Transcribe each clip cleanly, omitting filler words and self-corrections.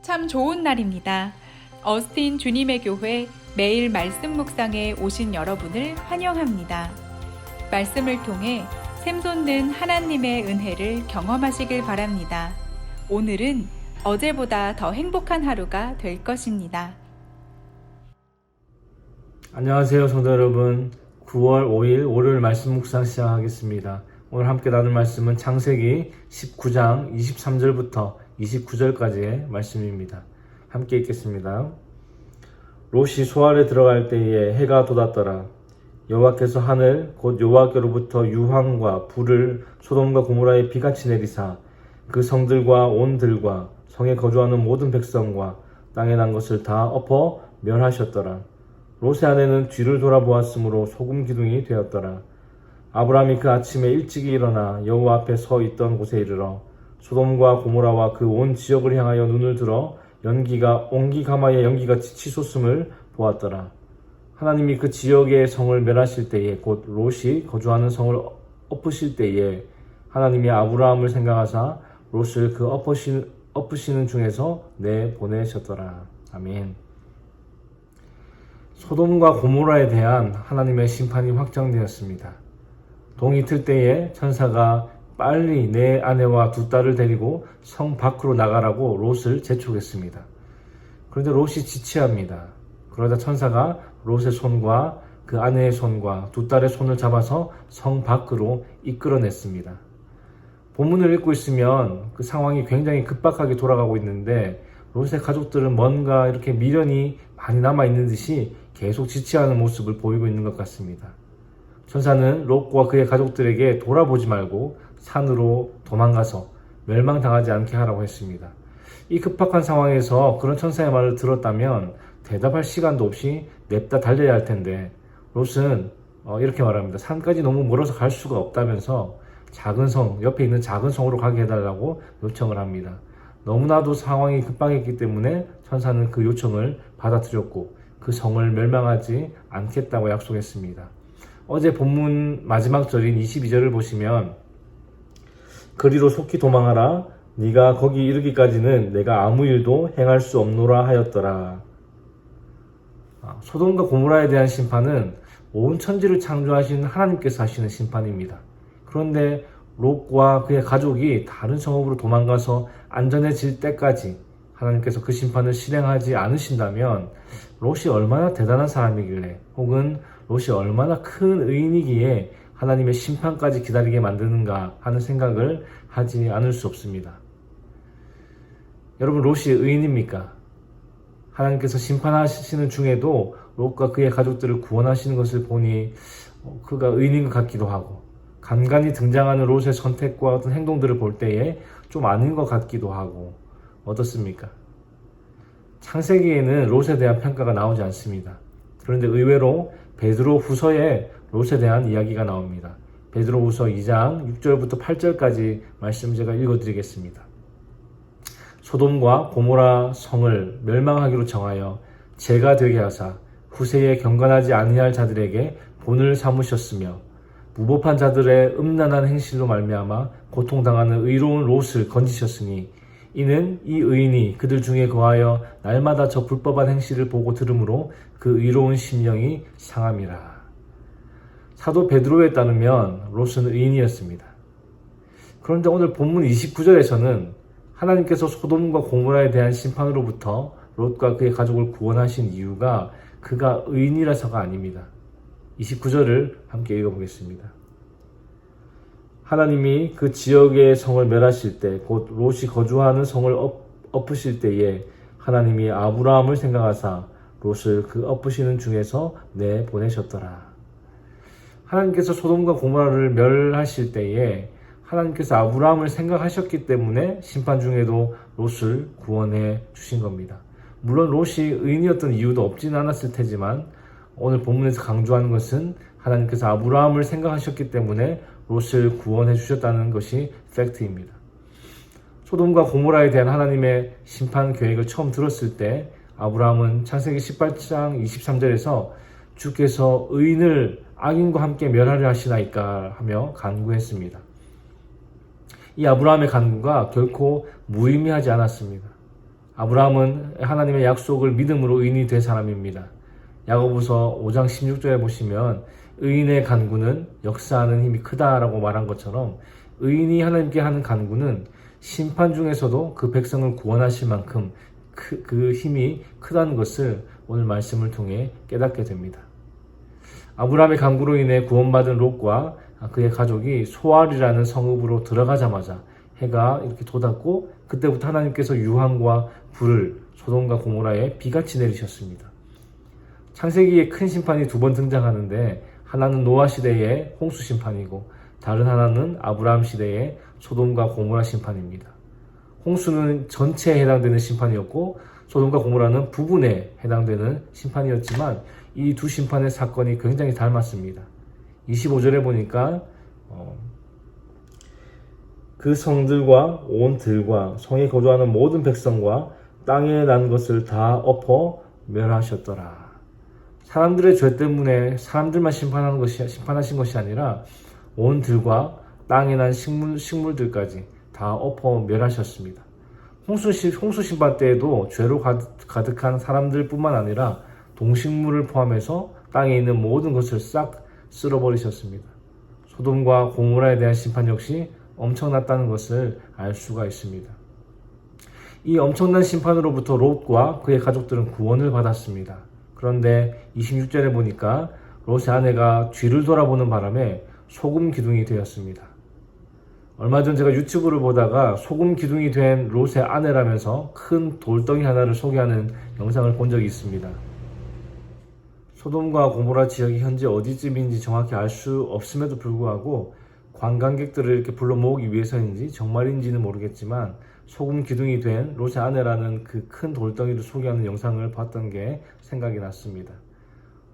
참 좋은 날입니다. 어스틴 주님의 교회 매일 말씀 묵상에 오신 여러분을 환영합니다. 말씀을 통해 샘솟는 하나님의 은혜를 경험하시길 바랍니다. 오늘은 어제보다 더 행복한 하루가 될 것입니다. 안녕하세요, 성도 여러분. 9월 5일 월요일 말씀 묵상 시작하겠습니다. 오늘 함께 나눌 말씀은 창세기 19장 23절부터 29절까지의 말씀입니다. 함께 읽겠습니다. 롯이 소알에 들어갈 때에 해가 돋았더라. 여호와께서 하늘 곧 여호와께로부터 유황과 불을 소돔과 고모라에 비같이 내리사 그 성들과 온 들과 성에 거주하는 모든 백성과 땅에 난 것을 다 엎어 멸하셨더라. 롯의 아내는 뒤를 돌아보았으므로 소금 기둥이 되었더라. 아브라함이 그 아침에 일찍이 일어나 여호와 앞에 서 있던 곳에 이르러 소돔과 고모라와 그 온 지역을 향하여 눈을 들어 연기가 옹기가마의 연기같이 치솟음을 보았더라. 하나님이 그 지역의 성을 멸하실 때에 곧 롯이 거주하는 성을 엎으실 때에 하나님이 아브라함을 생각하사 롯을 그 엎으시는 중에서 내보내셨더라. 아멘. 소돔과 고모라에 대한 하나님의 심판이 확정되었습니다. 동이 틀 때에 천사가 빨리 내 아내와 두 딸을 데리고 성 밖으로 나가라고 롯을 재촉했습니다. 그런데 롯이 지체합니다. 그러자 천사가 롯의 손과 그 아내의 손과 두 딸의 손을 잡아서 성 밖으로 이끌어냈습니다. 본문을 읽고 있으면 그 상황이 굉장히 급박하게 돌아가고 있는데 롯의 가족들은 뭔가 이렇게 미련이 많이 남아있는 듯이 계속 지체하는 모습을 보이고 있는 것 같습니다. 천사는 롯과 그의 가족들에게 돌아보지 말고 산으로 도망가서 멸망당하지 않게 하라고 했습니다. 이 급박한 상황에서 그런 천사의 말을 들었다면 대답할 시간도 없이 냅다 달려야 할 텐데 롯은 이렇게 말합니다. 산까지 너무 멀어서 갈 수가 없다면서 작은 성, 옆에 있는 작은 성으로 가게 해달라고 요청을 합니다. 너무나도 상황이 급박했기 때문에 천사는 그 요청을 받아들였고 그 성을 멸망하지 않겠다고 약속했습니다. 어제 본문 마지막 절인 22절을 보시면 그리로 속히 도망하라. 네가 거기 이르기까지는 내가 아무 일도 행할 수 없노라 하였더라. 소돔과 고모라에 대한 심판은 온 천지를 창조하신 하나님께서 하시는 심판입니다. 그런데 롯과 그의 가족이 다른 성읍으로 도망가서 안전해질 때까지 하나님께서 그 심판을 실행하지 않으신다면 롯이 얼마나 대단한 사람이길래 혹은 롯이 얼마나 큰 의인이기에 하나님의 심판까지 기다리게 만드는가 하는 생각을 하지 않을 수 없습니다. 여러분, 롯이 의인입니까? 하나님께서 심판하시는 중에도 롯과 그의 가족들을 구원하시는 것을 보니 그가 의인인 것 같기도 하고 간간히 등장하는 롯의 선택과 어떤 행동들을 볼 때에 좀 아닌 것 같기도 하고 어떻습니까? 창세기에는 롯에 대한 평가가 나오지 않습니다. 그런데 의외로 베드로 후서에 롯에 대한 이야기가 나옵니다. 베드로 후서 2장 6절부터 8절까지 말씀 제가 읽어드리겠습니다. 소돔과 고모라 성을 멸망하기로 정하여 죄가 되게 하사 후세에 경건하지 아니할 자들에게 본을 삼으셨으며 무법한 자들의 음란한 행실로 말미암아 고통당하는 의로운 롯을 건지셨으니 이는 이 의인이 그들 중에 거하여 날마다 저 불법한 행실을 보고 들으므로 그 의로운 심령이 상함이라. 사도 베드로에 따르면 롯은 의인이었습니다. 그런데 오늘 본문 29절에서는 하나님께서 소돔과 고모라에 대한 심판으로부터 롯과 그의 가족을 구원하신 이유가 그가 의인이라서가 아닙니다. 29절을 함께 읽어보겠습니다. 하나님이 그 지역의 성을 멸하실 때 곧 롯이 거주하는 성을 엎으실 때에 하나님이 아브라함을 생각하사 롯을 그 엎으시는 중에서 내보내셨더라. 하나님께서 소돔과 고모라를 멸하실 때에 하나님께서 아브라함을 생각하셨기 때문에 심판 중에도 롯을 구원해 주신 겁니다. 물론 롯이 의인이었던 이유도 없지는 않았을 테지만 오늘 본문에서 강조하는 것은 하나님께서 아브라함을 생각하셨기 때문에 롯을 구원해 주셨다는 것이 팩트입니다. 소돔과 고모라에 대한 하나님의 심판 계획을 처음 들었을 때 아브라함은 창세기 18장 23절에서 주께서 의인을 악인과 함께 멸하려 하시나이까 하며 간구했습니다. 이 아브라함의 간구가 결코 무의미하지 않았습니다. 아브라함은 하나님의 약속을 믿음으로 의인이 된 사람입니다. 야고보서 5장 16절에 보시면 의인의 간구는 역사하는 힘이 크다라고 말한 것처럼 의인이 하나님께 하는 간구는 심판 중에서도 그 백성을 구원하실 만큼 그 힘이 크다는 것을 오늘 말씀을 통해 깨닫게 됩니다. 아브라함의 간구로 인해 구원받은 롯과 그의 가족이 소알이라는 성읍으로 들어가자마자 해가 이렇게 돋았고 그때부터 하나님께서 유황과 불을 소돔과 고모라에 비같이 내리셨습니다. 창세기에 큰 심판이 두 번 등장하는데 하나는 노아 시대의 홍수 심판이고 다른 하나는 아브라함 시대의 소돔과 고모라 심판입니다. 홍수는 전체에 해당되는 심판이었고 소돔과 고모라는 부분에 해당되는 심판이었지만 이 두 심판의 사건이 굉장히 닮았습니다. 25절에 보니까 그 성들과 온 들과 성에 거주하는 모든 백성과 땅에 난 것을 다 엎어 멸하셨더라. 사람들의 죄 때문에 사람들만 심판하신 것이 아니라 온 들과 땅에 난 식물들까지 다 엎어 멸하셨습니다. 홍수 심판 때에도 죄로 가득한 사람들뿐만 아니라 동식물을 포함해서 땅에 있는 모든 것을 싹 쓸어버리셨습니다. 소돔과 고모라에 대한 심판 역시 엄청났다는 것을 알 수가 있습니다. 이 엄청난 심판으로부터 롯과 그의 가족들은 구원을 받았습니다. 그런데 26절에 보니까 롯의 아내가 뒤를 돌아보는 바람에 소금 기둥이 되었습니다. 얼마 전 제가 유튜브를 보다가 소금 기둥이 된 롯의 아내라면서 큰 돌덩이 하나를 소개하는 영상을 본 적이 있습니다. 소돔과 고모라 지역이 현재 어디쯤인지 정확히 알 수 없음에도 불구하고 관광객들을 이렇게 불러 모으기 위해서인지 정말인지는 모르겠지만 소금 기둥이 된 롯의 아내라는 그 큰 돌덩이를 소개하는 영상을 봤던 게 생각이 났습니다.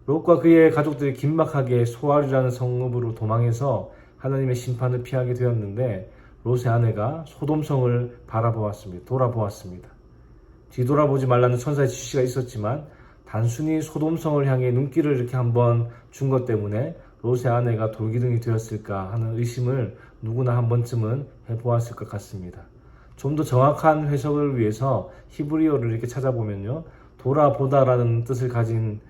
롯과 그의 가족들이 긴막하게 소알이라는 성읍으로 도망해서 하나님의 심판을 피하게 되었는데 롯의 아내가 소돔성을 돌아보았습니다. 뒤돌아보지 말라는 천사의 지시가 있었지만 단순히 소돔성을 향해 눈길을 이렇게 한번 준 것 때문에 롯의 아내가 돌기둥이 되었을까 하는 의심을 누구나 한 번쯤은 해보았을 것 같습니다. 좀 더 정확한 해석을 위해서 히브리어를 이렇게 찾아보면요, 돌아보다라는 뜻을 가진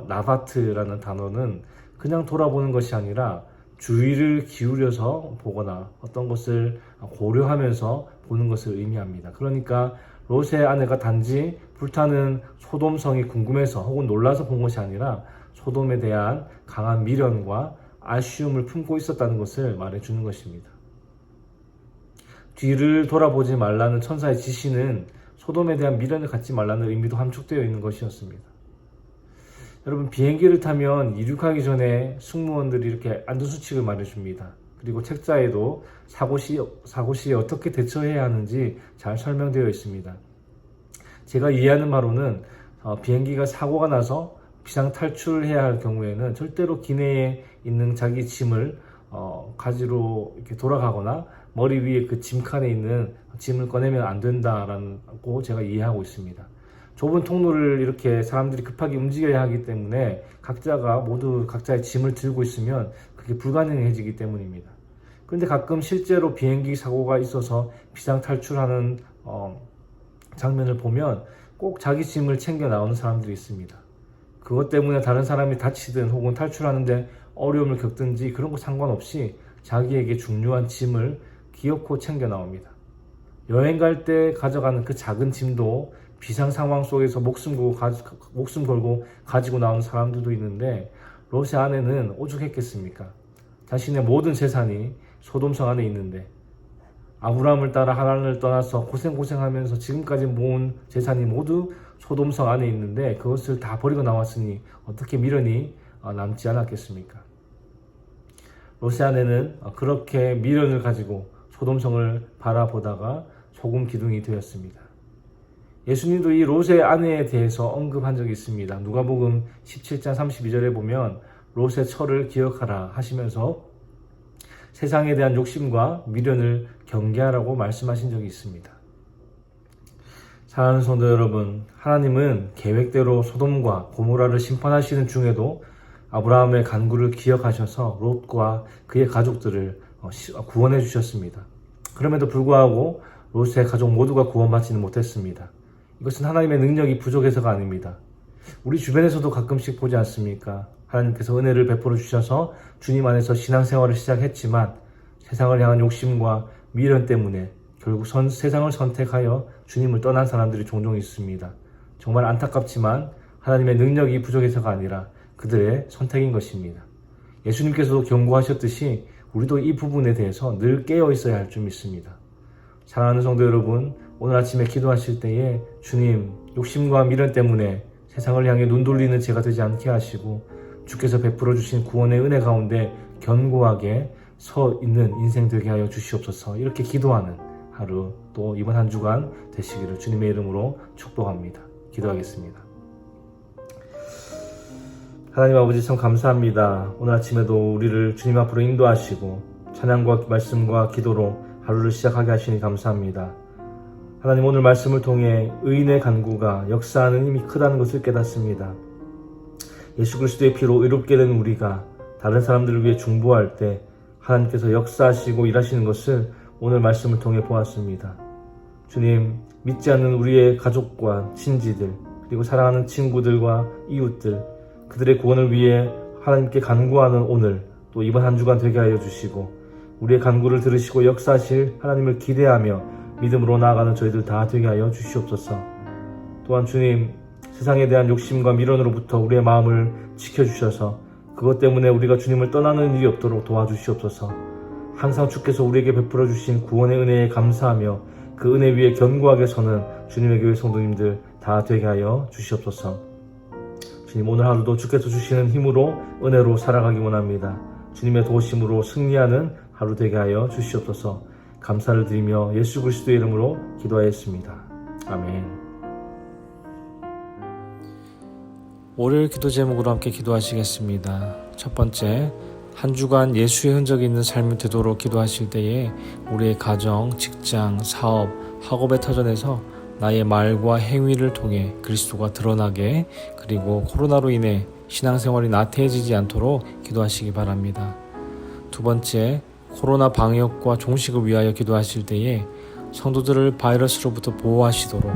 나바트라는 단어는 그냥 돌아보는 것이 아니라 주의를 기울여서 보거나 어떤 것을 고려하면서 보는 것을 의미합니다. 그러니까 롯의 아내가 단지 불타는 소돔성이 궁금해서 혹은 놀라서 본 것이 아니라 소돔에 대한 강한 미련과 아쉬움을 품고 있었다는 것을 말해주는 것입니다. 뒤를 돌아보지 말라는 천사의 지시는 소돔에 대한 미련을 갖지 말라는 의미도 함축되어 있는 것이었습니다. 여러분, 비행기를 타면 이륙하기 전에 승무원들이 이렇게 안전수칙을 말해줍니다. 그리고 책자에도 사고 시에 어떻게 대처해야 하는지 잘 설명되어 있습니다. 제가 이해하는 바로는 비행기가 사고가 나서 비상탈출을 해야 할 경우에는 절대로 기내에 있는 자기 짐을 가지로 이렇게 돌아가거나 머리 위에 그 짐칸에 있는 짐을 꺼내면 안 된다라고 제가 이해하고 있습니다. 좁은 통로를 이렇게 사람들이 급하게 움직여야 하기 때문에 각자가 모두 각자의 짐을 들고 있으면 그게 불가능해지기 때문입니다. 그런데 가끔 실제로 비행기 사고가 있어서 비상탈출하는 장면을 보면 꼭 자기 짐을 챙겨 나오는 사람들이 있습니다. 그것 때문에 다른 사람이 다치든 혹은 탈출하는데 어려움을 겪든지 그런 거 상관없이 자기에게 중요한 짐을 기어코 챙겨 나옵니다. 여행 갈 때 가져가는 그 작은 짐도 비상 상황 속에서 목숨 걸고 가지고 나오는 사람들도 있는데 롯의 아내는 오죽했겠습니까? 자신의 모든 재산이 소돔성 안에 있는데 아브라함을 따라 하란을 떠나서 고생하면서 지금까지 모은 재산이 모두 소돔성 안에 있는데 그것을 다 버리고 나왔으니 어떻게 미련이 남지 않았겠습니까? 롯의 아내는 그렇게 미련을 가지고 소돔성을 바라보다가 소금 기둥이 되었습니다. 예수님도 이 롯의 아내에 대해서 언급한 적이 있습니다. 누가복음 17장 32절에 보면 롯의 처를 기억하라 하시면서 세상에 대한 욕심과 미련을 경계하라고 말씀하신 적이 있습니다. 사랑하는 성도 여러분, 하나님은 계획대로 소돔과 고모라를 심판하시는 중에도 아브라함의 간구를 기억하셔서 롯과 그의 가족들을 구원해 주셨습니다. 그럼에도 불구하고 롯의 가족 모두가 구원받지는 못했습니다. 이것은 하나님의 능력이 부족해서가 아닙니다. 우리 주변에서도 가끔씩 보지 않습니까? 하나님께서 은혜를 베풀어 주셔서 주님 안에서 신앙생활을 시작했지만 세상을 향한 욕심과 미련 때문에 결국 세상을 선택하여 주님을 떠난 사람들이 종종 있습니다. 정말 안타깝지만 하나님의 능력이 부족해서가 아니라 그들의 선택인 것입니다. 예수님께서도 경고하셨듯이 우리도 이 부분에 대해서 늘 깨어 있어야 할 줄 믿습니다. 사랑하는 성도 여러분, 오늘 아침에 기도하실 때에 주님, 욕심과 미련 때문에 세상을 향해 눈 돌리는 제가 되지 않게 하시고 주께서 베풀어 주신 구원의 은혜 가운데 견고하게 서 있는 인생 되게 하여 주시옵소서. 이렇게 기도하는 하루, 또 이번 한 주간 되시기를 주님의 이름으로 축복합니다. 기도하겠습니다. 하나님 아버지, 참 감사합니다. 오늘 아침에도 우리를 주님 앞으로 인도하시고 찬양과 말씀과 기도로 하루를 시작하게 하시니 감사합니다. 하나님, 오늘 말씀을 통해 의인의 간구가 역사하는 힘이 크다는 것을 깨닫습니다. 예수 그리스도의 피로 의롭게 된 우리가 다른 사람들을 위해 중보할 때 하나님께서 역사하시고 일하시는 것을 오늘 말씀을 통해 보았습니다. 주님, 믿지 않는 우리의 가족과 친지들, 그리고 사랑하는 친구들과 이웃들, 그들의 구원을 위해 하나님께 간구하는 오늘, 또 이번 한 주간 되게 하여 주시고 우리의 간구를 들으시고 역사하실 하나님을 기대하며 믿음으로 나아가는 저희들 다 되게 하여 주시옵소서. 또한 주님, 세상에 대한 욕심과 미련으로부터 우리의 마음을 지켜주셔서 그것 때문에 우리가 주님을 떠나는 일이 없도록 도와주시옵소서. 항상 주께서 우리에게 베풀어 주신 구원의 은혜에 감사하며 그 은혜 위에 견고하게 서는 주님의 교회 성도님들 다 되게 하여 주시옵소서. 주님, 오늘 하루도 주께서 주시는 힘으로 은혜로 살아가기 원합니다. 주님의 도우심으로 승리하는 하루 되게 하여 주시옵소서. 감사를 드리며 예수 그리스도의 이름으로 기도하였습니다. 아멘. 월요일 기도 제목으로 함께 기도하시겠습니다. 첫 번째, 한 주간 예수의 흔적이 있는 삶이 되도록 기도하실 때에 우리의 가정, 직장, 사업, 학업의 터전에서 나의 말과 행위를 통해 그리스도가 드러나게, 그리고 코로나로 인해 신앙생활이 나태해지지 않도록 기도하시기 바랍니다. 두 번째, 코로나 방역과 종식을 위하여 기도하실 때에 성도들을 바이러스로부터 보호하시도록,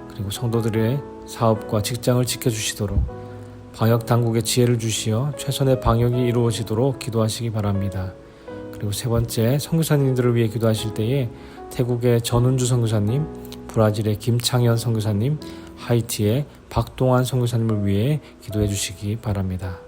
그리고 성도들의 사업과 직장을 지켜주시도록 방역 당국에 지혜를 주시어 최선의 방역이 이루어지도록 기도하시기 바랍니다. 그리고 세 번째, 선교사님들을 위해 기도하실 때에 태국의 전운주 선교사님, 브라질의 김창현 선교사님, 하이티의 박동환 선교사님을 위해 기도해 주시기 바랍니다.